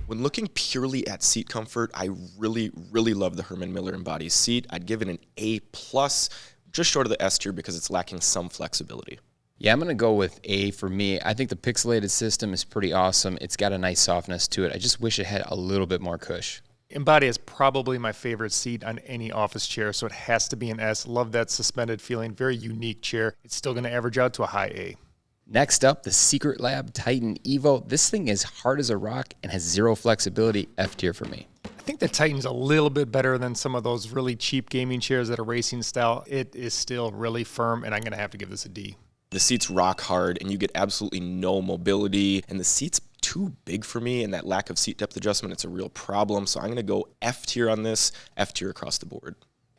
When looking purely at seat comfort, I really love the Herman Miller Embody seat. I'd give it an A+, just short of the S tier because it's lacking some flexibility. Yeah, I'm going to go with A for me. I think the pixelated system is pretty awesome. It's got a nice softness to it. I just wish it had a little bit more cush. Embody is probably my favorite seat on any office chair, so it has to be an S. Love that suspended feeling. Very unique chair. It's still going to average out to a high A. Next up, the Secret Lab Titan Evo. This thing is hard as a rock and has zero flexibility. F tier for me. I think the Titan's a little bit better than some of those really cheap gaming chairs that are racing style. It is still really firm, and I'm going to have to give this a D. The seat's rock hard, and you get absolutely no mobility, and the seat's too big for me, and that lack of seat depth adjustment, it's a real problem. So I'm going to go F tier on this, F tier across the board.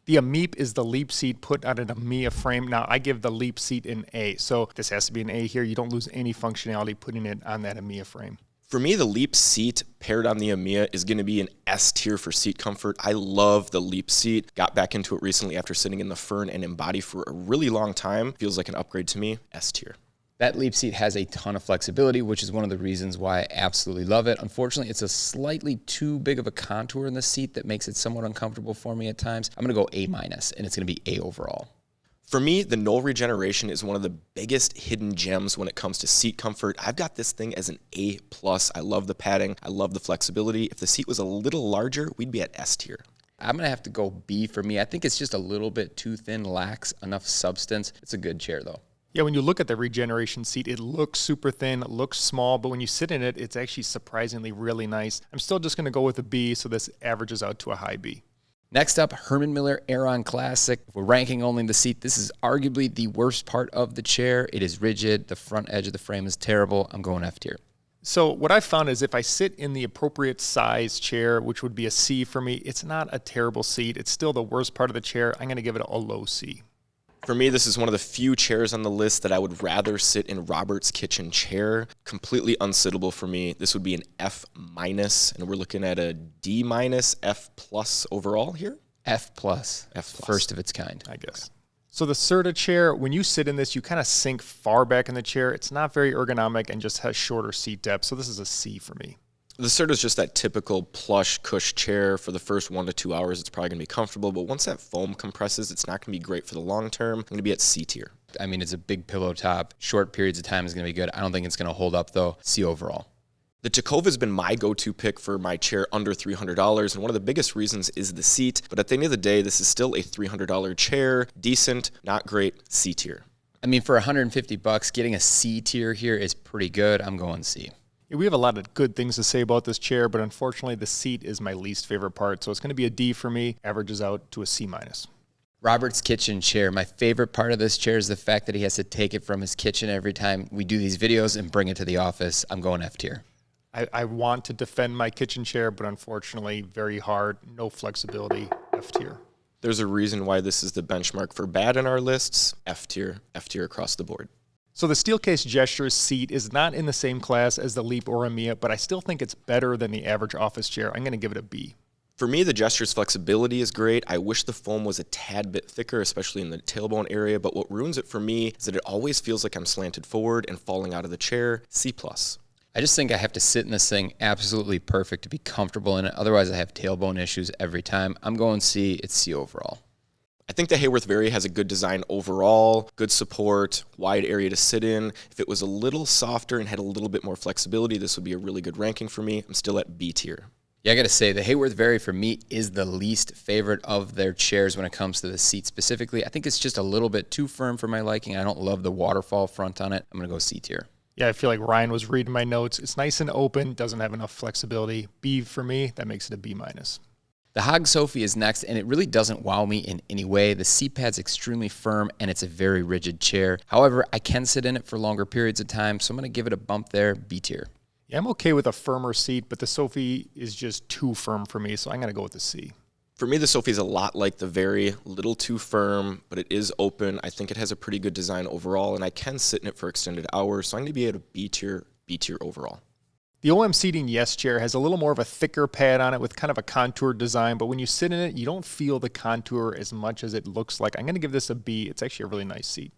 The Ameap is the Leap seat put on an Ameap frame. Now, I give the Leap seat an A, so this has to be an A here. You don't lose any functionality putting it on that Ameap frame. For me, the Leap seat paired on the Ameap is going to be an S tier for seat comfort. I love the Leap seat. Got back into it recently after sitting in the Fern and Embody for a really long time. Feels like an upgrade to me, S tier. That Leap seat has a ton of flexibility, which is one of the reasons why I absolutely love it. Unfortunately, it's a slightly too big of a contour in the seat that makes it somewhat uncomfortable for me at times. I'm going to go A-, and it's going to be A overall. For me, the Knoll Regeneration is one of the biggest hidden gems when it comes to seat comfort. I've got this thing as an A+. I love the padding. I love the flexibility. If the seat was a little larger, we'd be at S tier. I'm going to have to go B for me. I think it's just a little bit too thin, lacks enough substance. It's a good chair, though. Yeah, when you look at the Regeneration seat, it looks super thin, it looks small, but when you sit in it, it's actually surprisingly really nice. I'm still just going to go with a B, so this averages out to a high B. Next up, Herman Miller Aeron Classic. If we're ranking only the seat, this is arguably the worst part of the chair. It is rigid. The front edge of the frame is terrible. I'm going F tier. So what I found is if I sit in the appropriate size chair, which would be a C for me, it's not a terrible seat. It's still the worst part of the chair. I'm going to give it a low C. For me, this is one of the few chairs on the list that I would rather sit in Robert's kitchen chair. Completely unsittable for me. This would be an F-, and we're looking at a D-, F+ overall here. F+. First of its kind, I guess. So the Serta chair, when you sit in this, you kind of sink far back in the chair. It's not very ergonomic and just has shorter seat depth, so this is a C for me. The Serta is just that typical plush cush chair. For the first 1 to 2 hours, it's probably going to be comfortable, but once that foam compresses, it's not going to be great for the long term. I'm going to be at C tier. I mean, it's a big pillow top. Short periods of time is going to be good. I don't think it's going to hold up, though. C overall. The Ticova has been my go-to pick for my chair under $300, and one of the biggest reasons is the seat, but at the end of the day, this is still a $300 chair. Decent, not great, C tier. I mean, for $150, getting a C tier here is pretty good. I'm going C. We have a lot of good things to say about this chair, but unfortunately the seat is my least favorite part, so it's going to be a D for me, averages out to a C-. Robert's kitchen chair. My favorite part of this chair is the fact that he has to take it from his kitchen every time we do these videos and bring it to the office. I'm going F tier. I want to defend my kitchen chair, but unfortunately very hard, no flexibility, F tier. There's a reason why this is the benchmark for bad in our lists. F tier across the board. So the Steelcase Gesture seat is not in the same class as the Leap or Ameap, but I still think it's better than the average office chair. I'm going to give it a B. For me, the Gesture's flexibility is great. I wish the foam was a tad bit thicker, especially in the tailbone area, but what ruins it for me is that it always feels like I'm slanted forward and falling out of the chair. C+. I just think I have to sit in this thing absolutely perfect to be comfortable in it. Otherwise, I have tailbone issues every time. I'm going C. It's C overall. I think the Haworth Vera has a good design overall, good support, wide area to sit in. If it was a little softer and had a little bit more flexibility, this would be a really good ranking for me. I'm still at B tier. Yeah, I got to say, the Haworth Vera for me is the least favorite of their chairs when it comes to the seat specifically. I think it's just a little bit too firm for my liking. I don't love the waterfall front on it. I'm going to go C tier. Yeah, I feel like Ryan was reading my notes. It's nice and open, doesn't have enough flexibility. B for me, that makes it a B-. The Hag Sofi is next, and it really doesn't wow me in any way. The seat pad's extremely firm, and it's a very rigid chair. However, I can sit in it for longer periods of time, so I'm going to give it a bump there, B tier. Yeah, I'm okay with a firmer seat, but the Sofi is just too firm for me, so I'm going to go with the C. For me, the Sofi is a lot like the Vera, a little too firm, but it is open. I think it has a pretty good design overall, and I can sit in it for extended hours, so I'm going to be at a B tier overall. The OM Seating Yes chair has a little more of a thicker pad on it with kind of a contoured design, but when you sit in it, you don't feel the contour as much as it looks like. I'm going to give this a B. It's actually a really nice seat.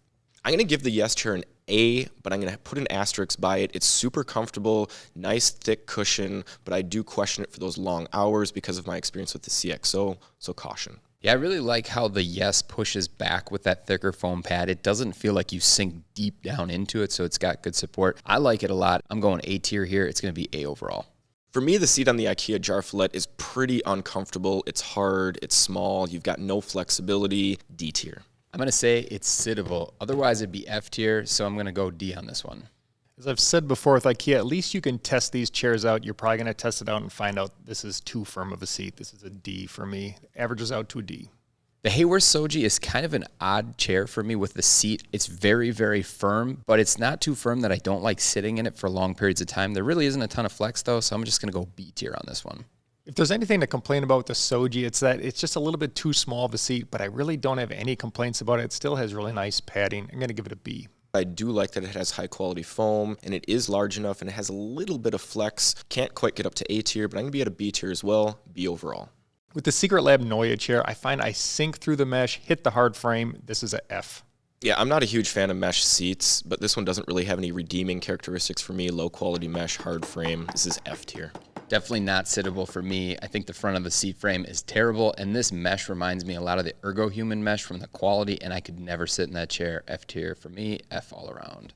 I'm going to give the Yes chair an A, but I'm going to put an asterisk by it. It's super comfortable, nice thick cushion, but I do question it for those long hours because of my experience with the CXO, so caution. Yeah, I really like how the Yes pushes back with that thicker foam pad. It doesn't feel like you sink deep down into it, so it's got good support. I like it a lot. I'm going A tier here. It's going to be A overall. For me, the seat on the IKEA Jarvfjallet is pretty uncomfortable. It's hard, it's small, you've got no flexibility. D tier. I'm going to say it's sittable. Otherwise, it'd be F tier, so I'm going to go D on this one. As I've said before with IKEA, at least you can test these chairs out. You're probably going to test it out and find out this is too firm of a seat. This is a D for me. Averages out to a D. The Haworth Soji is kind of an odd chair for me with the seat. It's very, very firm, but it's not too firm that I don't like sitting in it for long periods of time. There really isn't a ton of flex, though, so I'm just going to go B tier on this one. If there's anything to complain about with the Soji, it's that it's just a little bit too small of a seat, but I really don't have any complaints about it. It still has really nice padding. I'm going to give it a B. I do like that it has high quality foam and it is large enough and it has a little bit of flex. Can't quite get up to A tier, but I'm going to be at a B tier as well, B overall. With the Secret Lab Neue chair, I find I sink through the mesh, hit the hard frame. This is a F. Yeah, I'm not a huge fan of mesh seats, but this one doesn't really have any redeeming characteristics for me. Low quality mesh, hard frame. This is F tier. Definitely not sittable for me. I think the front of the seat frame is terrible, and this mesh reminds me a lot of the Ergohuman mesh from the quality, and I could never sit in that chair. F tier for me, F all around.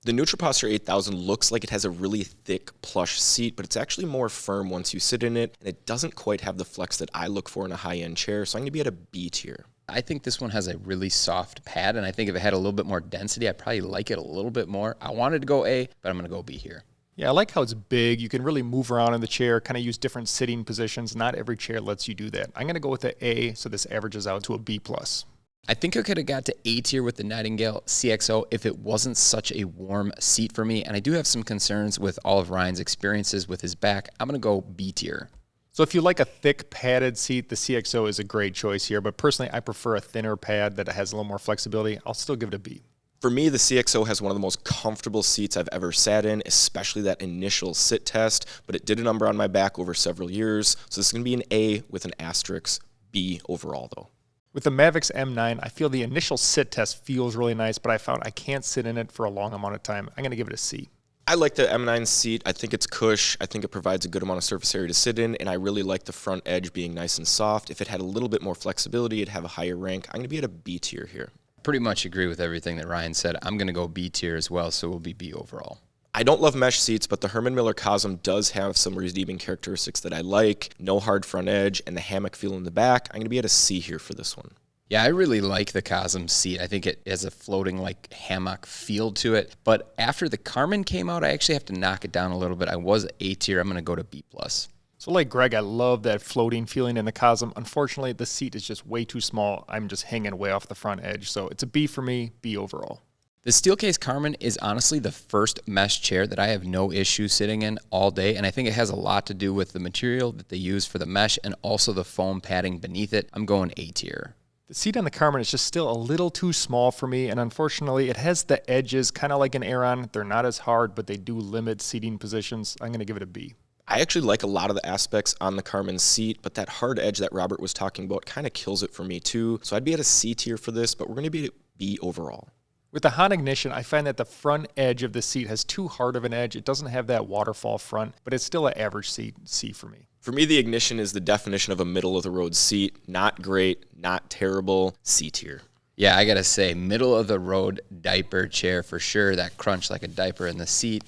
The Newtral Posture 8000 looks like it has a really thick plush seat, but it's actually more firm once you sit in it, and it doesn't quite have the flex that I look for in a high-end chair, so I'm going to be at a B tier. I think this one has a really soft pad, and I think if it had a little bit more density, I'd probably like it a little bit more. I wanted to go A, but I'm going to go B here. Yeah, I like how it's big. You can really move around in the chair, kind of use different sitting positions. Not every chair lets you do that. I'm going to go with the A, so this averages out to a B+. I think I could have got to A tier with the Nightingale CXO if it wasn't such a warm seat for me, and I do have some concerns with all of Ryan's experiences with his back. I'm going to go B tier. So if you like a thick padded seat, the CXO is a great choice here, but personally I prefer a thinner pad that has a little more flexibility. I'll still give it a B. For me, the CXO has one of the most comfortable seats I've ever sat in, especially that initial sit test, but it did a number on my back over several years, so this is going to be an A with an asterisk, B overall though. With the Mavix M9, I feel the initial sit test feels really nice, but I found I can't sit in it for a long amount of time. I'm going to give it a C. I like the M9 seat. I think it's cush. I think it provides a good amount of surface area to sit in, and I really like the front edge being nice and soft. If it had a little bit more flexibility, it'd have a higher rank. I'm going to be at a B tier here. Pretty much agree with everything that Ryan said. I'm going to go B tier as well, so we'll be B overall. I don't love mesh seats, but the Herman Miller Cosm does have some redeeming characteristics that I like. No hard front edge and the hammock feel in the back. I'm going to be at a C here for this one. Yeah, I really like the Cosm seat. I think it has a floating like hammock feel to it. But after the Karman came out, I actually have to knock it down a little bit. I was A tier. I'm going to go to B+. So like Greg, I love that floating feeling in the Cosm. Unfortunately, the seat is just way too small. I'm just hanging way off the front edge. So it's a B for me, B overall. The Steelcase Karman is honestly the first mesh chair that I have no issue sitting in all day, and I think it has a lot to do with the material that they use for the mesh and also the foam padding beneath it. I'm going A tier. The seat on the Karman is just still a little too small for me, and unfortunately, it has the edges kind of like an Aeron. They're not as hard, but they do limit seating positions. I'm going to give it a B. I actually like a lot of the aspects on the Karman seat, but that hard edge that Robert was talking about kind of kills it for me too. So I'd be at a C tier for this, but we're going to be at B overall. With the Hon Ignition, I find that the front edge of the seat has too hard of an edge. It doesn't have that waterfall front, but it's still an average seat, C for me. For me, the Ignition is the definition of a middle-of-the-road seat. Not great, not terrible, C tier. Yeah, I got to say, middle-of-the-road diaper chair for sure. That crunch like a diaper in the seat.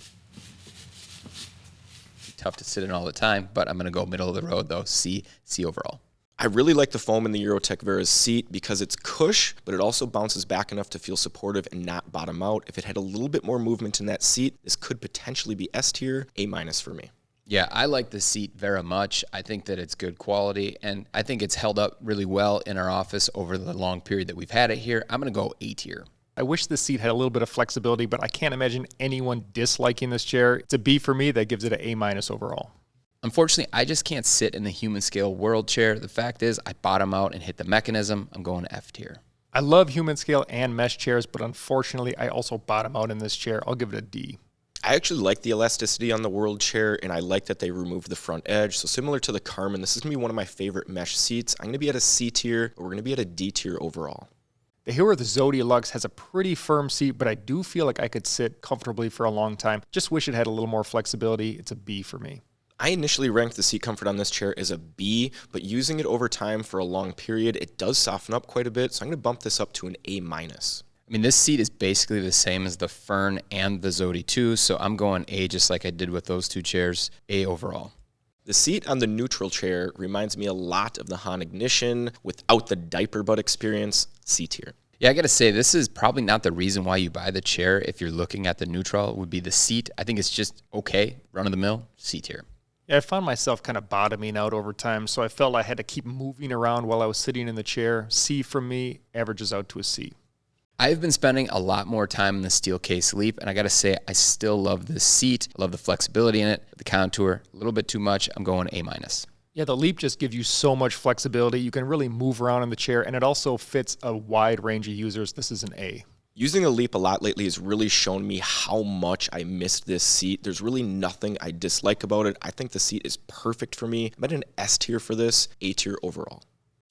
Tough to sit in all the time, but I'm going to go middle of the road, though. C overall. I really like the foam in the Eurotech Vera's seat because it's cush, but it also bounces back enough to feel supportive and not bottom out. If it had a little bit more movement in that seat, this could potentially be S tier, A- for me. Yeah, I like the seat very much. I think that it's good quality, and I think it's held up really well in our office over the long period that we've had it here. I'm going to go A tier. I wish this seat had a little bit of flexibility, but I can't imagine anyone disliking this chair. It's a B for me. That gives it an A- overall. Unfortunately, I just can't sit in the Humanscale World chair. The fact is, I bottom out and hit the mechanism. I'm going F tier. I love Humanscale and mesh chairs, but unfortunately, I also bottom out in this chair. I'll give it a D. I actually like the elasticity on the World chair, and I like that they removed the front edge. So similar to the Karman, this is going to be one of my favorite mesh seats. I'm going to be at a C tier, but we're going to be at a D tier overall. The Haworth Zody Luxe has a pretty firm seat, but I do feel like I could sit comfortably for a long time. Just wish it had a little more flexibility. It's a B for me. I initially ranked the seat comfort on this chair as a B, but using it over time for a long period, it does soften up quite a bit, so I'm going to bump this up to an A-. I mean, this seat is basically the same as the Fern and the Zody 2, so I'm going A just like I did with those two chairs, A overall. The seat on the Newtral chair reminds me a lot of the Hon Ignition without the diaper butt experience, C tier. Yeah, I got to say, this is probably not the reason why you buy the chair if you're looking at the Newtral, would be the seat. I think it's just okay, run-of-the-mill, C tier. Yeah, I found myself kind of bottoming out over time, so I felt I had to keep moving around while I was sitting in the chair. C for me averages out to a C. I've been spending a lot more time in the Steelcase Leap, and I got to say, I still love this seat. I love the flexibility in it, the contour, a little bit too much. I'm going A-. Yeah, the Leap just gives you so much flexibility. You can really move around in the chair, and it also fits a wide range of users. This is an A. Using a Leap a lot lately has really shown me how much I missed this seat. There's really nothing I dislike about it. I think the seat is perfect for me. I'm at an S tier for this, A tier overall.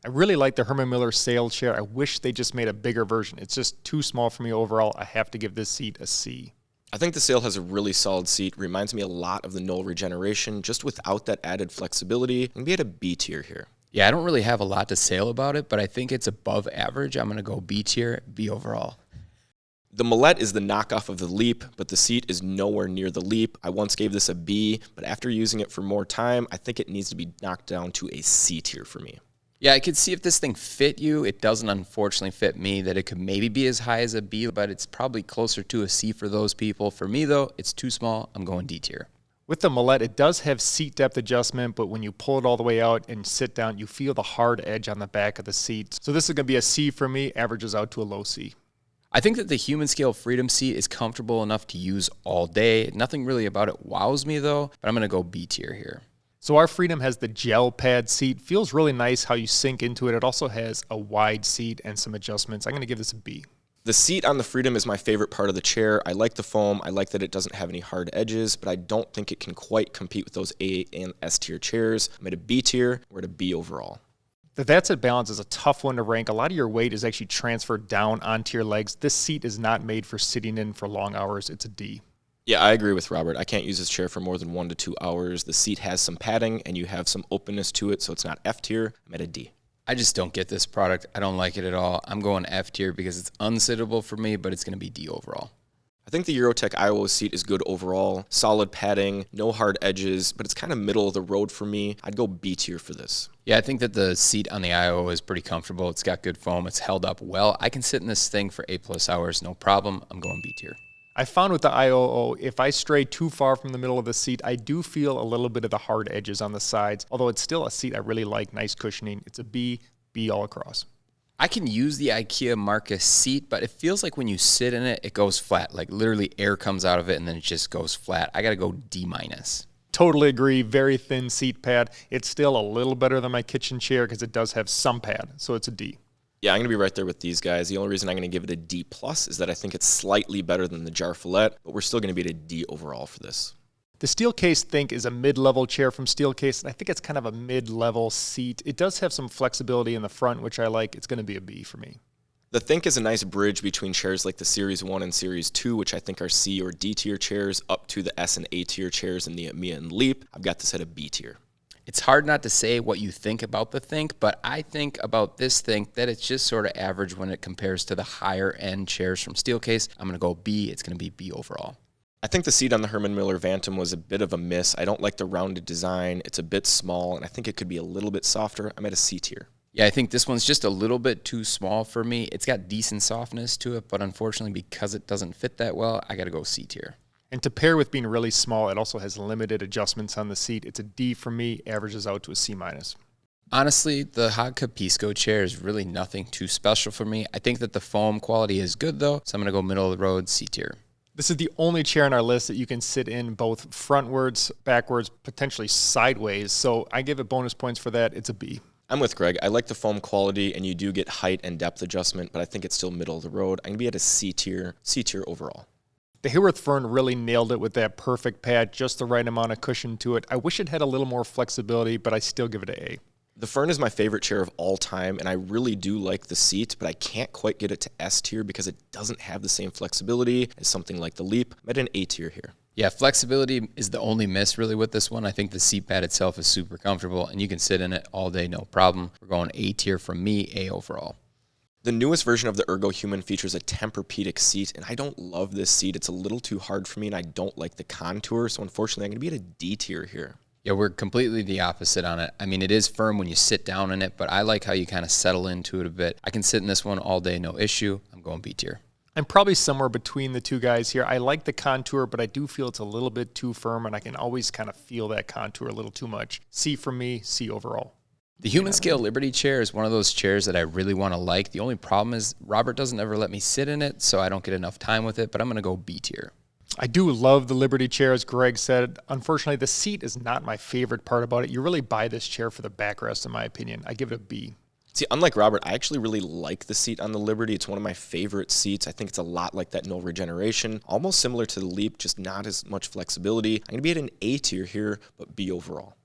I really like the Herman Miller Sayl chair. I wish they just made a bigger version. It's just too small for me overall. I have to give this seat a C. I think the Sayl has a really solid seat. Reminds me a lot of the Knoll Regeneration, just without that added flexibility. I'm going to be at a B tier here. Yeah, I don't really have a lot to say about it, but I think it's above average. I'm going to go B tier, B overall. The Millet is the knockoff of the Leap, but the seat is nowhere near the Leap. I once gave this a B, but after using it for more time, I think it needs to be knocked down to a C tier for me. Yeah, I could see if this thing fit you. It doesn't unfortunately fit me, that it could maybe be as high as a B, but it's probably closer to a C for those people. For me, though, it's too small. I'm going D tier. With the Millet, it does have seat depth adjustment, but when you pull it all the way out and sit down, you feel the hard edge on the back of the seat. So this is going to be a C for me, averages out to a low C. I think that the Humanscale Freedom seat is comfortable enough to use all day. Nothing really about it wows me, though, but I'm going to go B tier here. So our Freedom has the gel pad seat. Feels really nice how you sink into it. It also has a wide seat and some adjustments. I'm going to give this a B. The seat on the Freedom is my favorite part of the chair. I like the foam. I like that it doesn't have any hard edges, but I don't think it can quite compete with those A and S tier chairs. I'm at a B tier. We're at a B overall. The That's It Balance is a tough one to rank. A lot of your weight is actually transferred down onto your legs. This seat is not made for sitting in for long hours. It's a D. Yeah, I agree with Robert. I can't use this chair for more than 1 to 2 hours. The seat has some padding and you have some openness to it, so it's not F tier. I'm at a D. I just don't get this product. I don't like it at all. I'm going F tier because it's unsittable for me, but it's going to be D overall. I think the Eurotech Iowa seat is good overall. Solid padding, no hard edges, but it's kind of middle of the road for me. I'd go B tier for this. Yeah, I think that the seat on the Iowa is pretty comfortable. It's got good foam. It's held up well. I can sit in this thing for 8+ hours, no problem. I'm going B tier. I found with the IOO, if I stray too far from the middle of the seat, I do feel a little bit of the hard edges on the sides, although it's still a seat I really like, nice cushioning. It's a B, B all across. I can use the IKEA Marcus seat, but it feels like when you sit in it, it goes flat. Like literally air comes out of it and then it just goes flat. I got to go D-. Totally agree. Very thin seat pad. It's still a little better than my kitchen chair because it does have some pad, so it's a D. Yeah, I'm going to be right there with these guys. The only reason I'm going to give it a D+ is that I think it's slightly better than the Jarvfjallet, but we're still going to be at a D overall for this. The Steelcase Think is a mid-level chair from Steelcase, and I think it's kind of a mid-level seat. It does have some flexibility in the front, which I like. It's going to be a B for me. The Think is a nice bridge between chairs like the Series 1 and Series 2, which I think are C or D tier chairs, up to the S and A tier chairs in the Ameap and Leap. I've got this at a B tier. It's hard not to say what you think about the Think, but I think about this Think that it's just sort of average when it compares to the higher end chairs from Steelcase. I'm going to go B. It's going to be B overall. I think the seat on the Herman Miller Vantum was a bit of a miss. I don't like the rounded design. It's a bit small, and I think it could be a little bit softer. I'm at a C tier. Yeah, I think this one's just a little bit too small for me. It's got decent softness to it, but unfortunately, because it doesn't fit that well, I got to go C tier. And to pair with being really small, it also has limited adjustments on the seat. It's a D for me, averages out to a C-. Honestly, the Hag Capisco chair is really nothing too special for me. I think that the foam quality is good, though, so I'm going to go middle of the road, C tier. This is the only chair on our list that you can sit in both frontwards, backwards, potentially sideways. So I give it bonus points for that. It's a B. I'm with Greg. I like the foam quality, and you do get height and depth adjustment, but I think it's still middle of the road. I'm going to be at a C tier overall. The Haworth Fern really nailed it with that perfect pad, just the right amount of cushion to it. I wish it had a little more flexibility, but I still give it an A. The Fern is my favorite chair of all time, and I really do like the seat, but I can't quite get it to S tier because it doesn't have the same flexibility as something like the Leap. I'm at an A tier here. Yeah, flexibility is the only miss really with this one. I think the seat pad itself is super comfortable, and you can sit in it all day, no problem. We're going A tier from me, A overall. The newest version of the Ergo Human features a Tempur-Pedic seat, and I don't love this seat. It's a little too hard for me, and I don't like the contour, so unfortunately I'm going to be at a D tier here. Yeah, we're completely the opposite on it. I mean, it is firm when you sit down in it, but I like how you kind of settle into it a bit. I can sit in this one all day, no issue. I'm going B tier. I'm probably somewhere between the two guys here. I like the contour, but I do feel it's a little bit too firm, and I can always kind of feel that contour a little too much. C for me, C overall. The Humanscale Liberty chair is one of those chairs that I really want to like. The only problem is Robert doesn't ever let me sit in it, so I don't get enough time with it, but I'm going to go B tier. I do love the Liberty chair, as Greg said. Unfortunately, the seat is not my favorite part about it. You really buy this chair for the backrest, in my opinion. I give it a B. See, unlike Robert, I actually really like the seat on the Liberty. It's one of my favorite seats. I think it's a lot like that Knoll Regeneration, almost similar to the Leap, just not as much flexibility. I'm going to be at an A tier here, but B overall.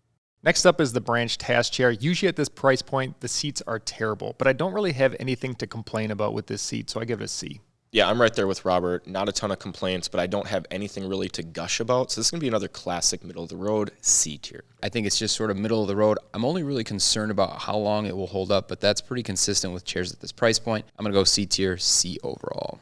Next up is the Branch Task chair. Usually at this price point, the seats are terrible, but I don't really have anything to complain about with this seat, so I give it a C. Yeah, I'm right there with Robert. Not a ton of complaints, but I don't have anything really to gush about. So this is going to be another classic middle of the road, C tier. I think it's just sort of middle of the road. I'm only really concerned about how long it will hold up, but that's pretty consistent with chairs at this price point. I'm going to go C tier, C overall.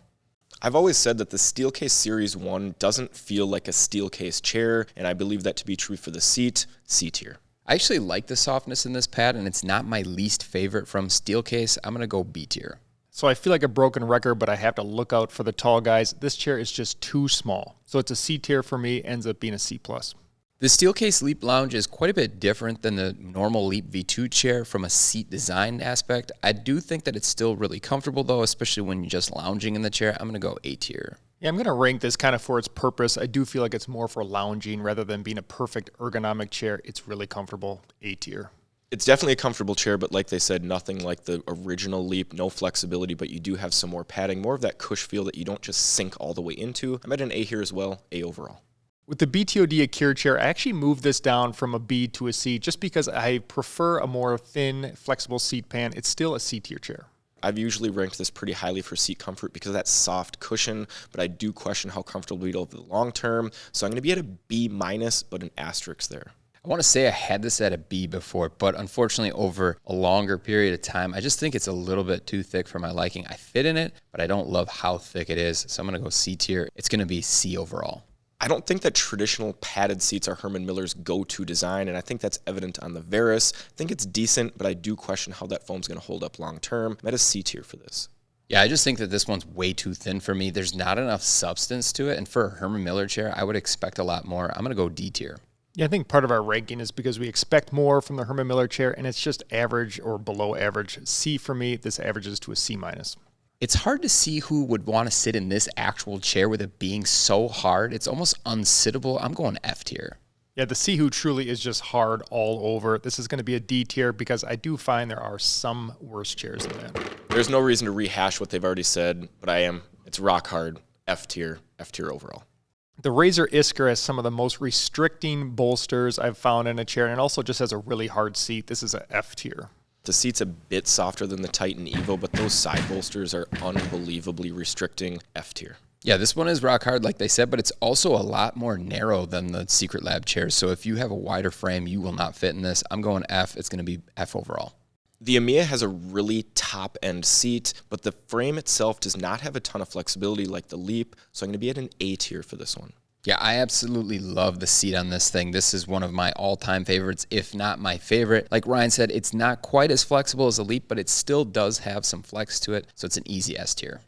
I've always said that the Steelcase Series 1 doesn't feel like a Steelcase chair, and I believe that to be true for the seat, C tier. I actually like the softness in this pad, and it's not my least favorite from Steelcase. I'm going to go B tier. So I feel like a broken record, but I have to look out for the tall guys. This chair is just too small. So it's a C tier for me, ends up being a C+. The Steelcase Leap Lounge is quite a bit different than the normal Leap V2 chair from a seat design aspect. I do think that it's still really comfortable though, especially when you're just lounging in the chair. I'm going to go A tier. Yeah, I'm going to rank this kind of for its purpose. I do feel like it's more for lounging rather than being a perfect ergonomic chair. It's really comfortable, A tier. It's definitely a comfortable chair, but like they said, nothing like the original Leap, no flexibility, but you do have some more padding, more of that cush feel that you don't just sink all the way into. I'm at an A here as well, A overall. With the BTOD Akira chair, I actually moved this down from a B to a C just because I prefer a more thin, flexible seat pan. It's still a C tier chair. I've usually ranked this pretty highly for seat comfort because of that soft cushion, but I do question how comfortable it'll be over the long term. So I'm going to be at a B-, but an asterisk there. I want to say I had this at a B before, but unfortunately over a longer period of time, I just think it's a little bit too thick for my liking. I fit in it, but I don't love how thick it is. So I'm going to go C tier. It's going to be C overall. I don't think that traditional padded seats are Herman Miller's go-to design, and I think that's evident on the Verus. I think it's decent, but I do question how that foam's going to hold up long term. I'm at a C tier for this. Yeah, I just think that this one's way too thin for me. There's not enough substance to it, and for a Herman Miller chair, I would expect a lot more. I'm going to go D tier. Yeah, I think part of our ranking is because we expect more from the Herman Miller chair, and it's just average or below average. C for me, this averages to a C-. It's hard to see who would want to sit in this actual chair with it being so hard. It's almost unsittable. I'm going F tier. Yeah, the C Who truly is just hard all over. This is going to be a D tier because I do find there are some worse chairs than that. There's no reason to rehash what they've already said, but it's rock hard, F tier overall. The Razor Isker has some of the most restricting bolsters I've found in a chair, and it also just has a really hard seat. This is a F tier. The seat's a bit softer than the Titan Evo, but those side bolsters are unbelievably restricting, F tier. Yeah, this one is rock hard, like they said, but it's also a lot more narrow than the Secret Lab chairs. So if you have a wider frame, you will not fit in this. I'm going F. It's going to be F overall. The Ameap has a really top-end seat, but the frame itself does not have a ton of flexibility like the Leap, so I'm going to be at an A tier for this one. Yeah, I absolutely love the seat on this thing. This is one of my all-time favorites, if not my favorite. Like Ryan said, it's not quite as flexible as the Leap, but it still does have some flex to it, so it's an easy S tier.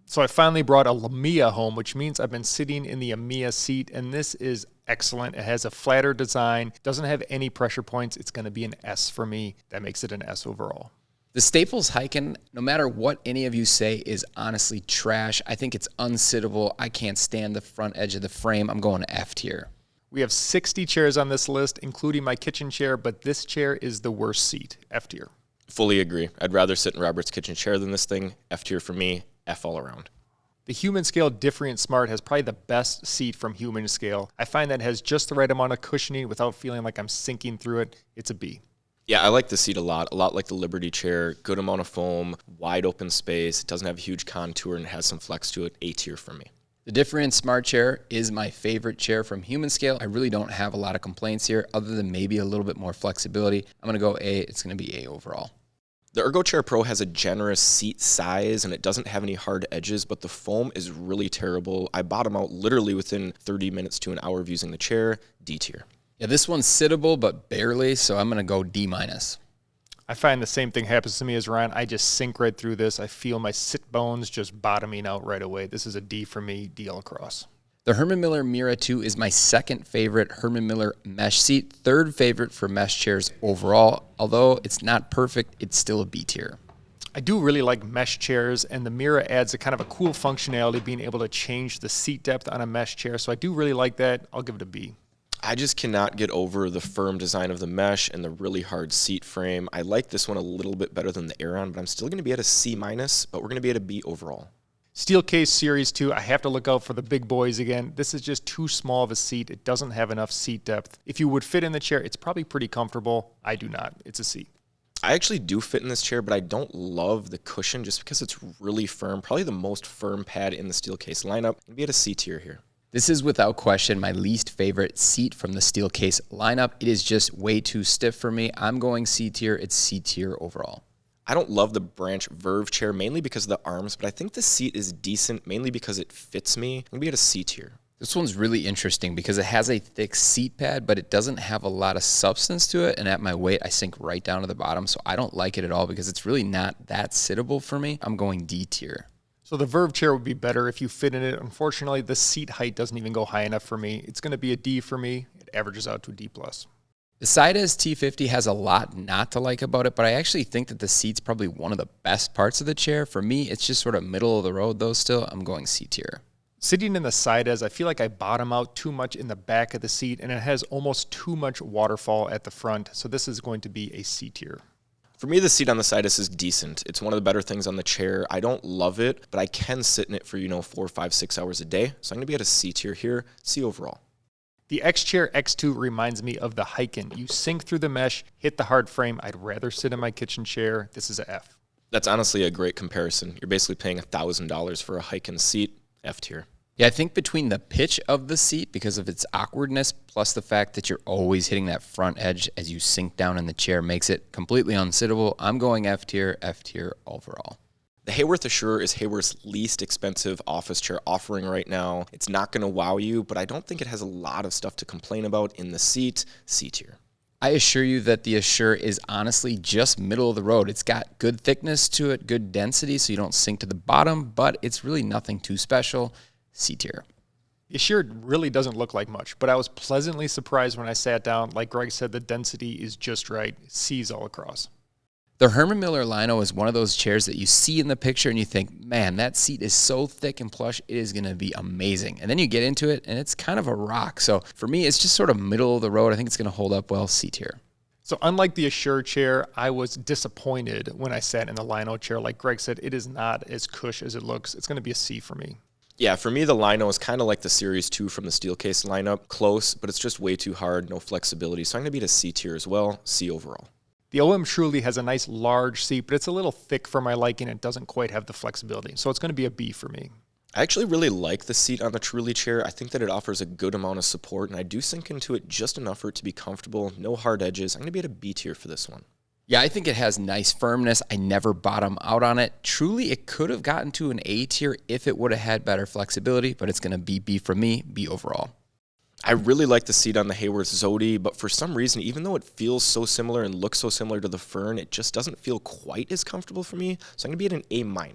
So I finally brought a Lamia home, which means I've been sitting in the Ameap seat, and this is excellent. It has a flatter design, doesn't have any pressure points. It's going to be an S for me. That makes it an S overall. The Staples Hyken, no matter what any of you say, is honestly trash. I think it's unsittable. I can't stand the front edge of the frame. I'm going F tier. We have 60 chairs on this list, including my kitchen chair, but this chair is the worst seat, F tier. Fully agree. I'd rather sit in Robert's kitchen chair than this thing. F tier for me, F all around. The Humanscale Different Smart has probably the best seat from Humanscale. I find that it has just the right amount of cushioning without feeling like I'm sinking through it. It's a B. Yeah, I like the seat a lot like the Liberty chair. Good amount of foam, wide open space. It doesn't have a huge contour and has some flex to it. A tier for me. The Different Smart Chair is my favorite chair from Humanscale. I really don't have a lot of complaints here other than maybe a little bit more flexibility. I'm going to go A. It's going to be A overall. The Ergochair Pro has a generous seat size and it doesn't have any hard edges, but the foam is really terrible. I bottom out literally within 30 minutes to an hour of using the chair. D tier. Yeah, this one's sittable, but barely, so I'm going to go D-. I find the same thing happens to me as Ryan. I just sink right through this. I feel my sit bones just bottoming out right away. This is a D for me, D all across. The Herman Miller Mirra 2 is my second favorite Herman Miller mesh seat, third favorite for mesh chairs overall. Although it's not perfect, it's still a B tier. I do really like mesh chairs, and the Mirra adds a kind of a cool functionality, being able to change the seat depth on a mesh chair. So I do really like that. I'll give it a B. I just cannot get over the firm design of the mesh and the really hard seat frame. I like this one a little bit better than the Aeron, but I'm still going to be at a C-, but we're going to be at a B overall. Steelcase Series 2, I have to look out for the big boys again. This is just too small of a seat. It doesn't have enough seat depth. If you would fit in the chair, it's probably pretty comfortable. I do not. It's a C. I actually do fit in this chair, but I don't love the cushion just because it's really firm. Probably the most firm pad in the Steelcase lineup. I'm going to be at a C tier here. This is without question my least favorite seat from the Steelcase lineup. It is just way too stiff for me. I'm going C tier. It's C tier overall. I don't love the branch Verve chair, mainly because of the arms, but I think the seat is decent, mainly because it fits me. I'm going to be at a C tier. This one's really interesting because it has a thick seat pad, but it doesn't have a lot of substance to it. And at my weight, I sink right down to the bottom. So I don't like it at all because it's really not that sittable for me. I'm going D tier. So the Verve chair would be better if you fit in it. Unfortunately, the seat height doesn't even go high enough for me. It's going to be a D for me. It averages out to a D+. The Sidez T50 has a lot not to like about it, but I actually think that the seat's probably one of the best parts of the chair. For me, it's just sort of middle of the road though still. I'm going C tier. Sitting in the Sidez, I feel like I bottom out too much in the back of the seat, and it has almost too much waterfall at the front. So this is going to be a C tier. For me, the seat on the Sidez is decent. It's one of the better things on the chair. I don't love it, but I can sit in it for, 4, 5, 6 hours a day. So I'm going to be at a C tier here, C overall. The X-Chair X2 reminds me of the Hyken. You sink through the mesh, hit the hard frame. I'd rather sit in my kitchen chair. This is a F. That's honestly a great comparison. You're basically paying $1,000 for a Hyken seat, F tier. Yeah, I think between the pitch of the seat because of its awkwardness, plus the fact that you're always hitting that front edge as you sink down in the chair makes it completely unsittable. I'm going F tier overall. The Haworth Assure is Haworth's least expensive office chair offering right now. It's not going to wow you, but I don't think it has a lot of stuff to complain about in the seat, C tier. I assure you that the Assure is honestly just middle of the road. It's got good thickness to it, good density, so you don't sink to the bottom, but it's really nothing too special. C tier. The Assure really doesn't look like much, but I was pleasantly surprised when I sat down. Like Greg said, the density is just right. C's all across. The Herman Miller Lino is one of those chairs that you see in the picture and you think, man, that seat is so thick and plush, it is going to be amazing. And then you get into it and it's kind of a rock. So for me, it's just sort of middle of the road. I think it's going to hold up well, C tier. So unlike the Assure chair, I was disappointed when I sat in the Lino chair. Like Greg said, it is not as cush as it looks. It's going to be a C for me. Yeah, for me, the Lino is kind of like the Series 2 from the Steelcase lineup. Close, but it's just way too hard, no flexibility. So I'm going to be at a C tier as well, C overall. The OM Truly has a nice large seat, but it's a little thick for my liking. It doesn't quite have the flexibility. So it's going to be a B for me. I actually really like the seat on the Truly chair. I think that it offers a good amount of support, and I do sink into it just enough for it to be comfortable, no hard edges. I'm going to be at a B tier for this one. Yeah, I think it has nice firmness. I never bottom out on it. Truly, it could have gotten to an A tier if it would have had better flexibility, but it's going to be B for me, B overall. I really like the seat on the Haworth Zody, but for some reason, even though it feels so similar and looks so similar to the Fern, it just doesn't feel quite as comfortable for me. So I'm going to be at an A-.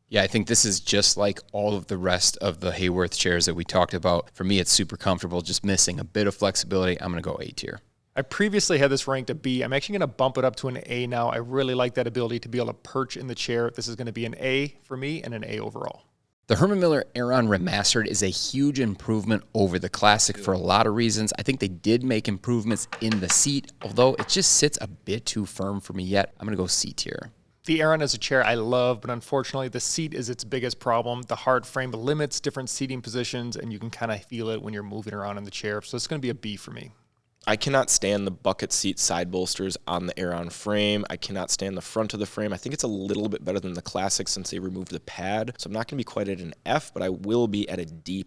Yeah, I think this is just like all of the rest of the Haworth chairs that we talked about. For me, it's super comfortable, just missing a bit of flexibility. I'm going to go A tier. I previously had this ranked a B. I'm actually going to bump it up to an A now. I really like that ability to be able to perch in the chair. This is going to be an A for me and an A overall. The Herman Miller Aeron Remastered is a huge improvement over the Classic for a lot of reasons. I think they did make improvements in the seat, although it just sits a bit too firm for me yet. I'm going to go C tier. The Aeron is a chair I love, but unfortunately the seat is its biggest problem. The hard frame limits different seating positions, and you can kind of feel it when you're moving around in the chair. So it's going to be a B for me. I cannot stand the bucket seat side bolsters on the Aeron frame. I cannot stand the front of the frame. I think it's a little bit better than the Classic since they removed the pad. So I'm not going to be quite at an F, but I will be at a D+,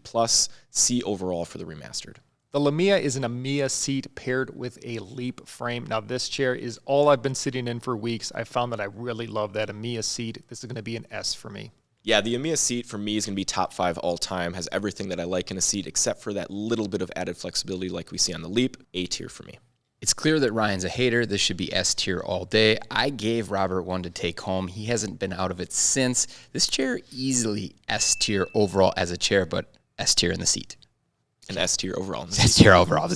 C overall for the Remastered. The Lamia is an Ameap seat paired with a Leap frame. Now, this chair is all I've been sitting in for weeks. I found that I really love that Ameap seat. This is going to be an S for me. Yeah, the Ameap seat for me is going to be top 5 all time. Has everything that I like in a seat except for that little bit of added flexibility like we see on the Leap. A tier for me. It's clear that Ryan's a hater. This should be S tier all day. I gave Robert one to take home. He hasn't been out of it since. This chair easily S tier overall as a chair, but S tier in the seat. An S tier overall. S tier overall.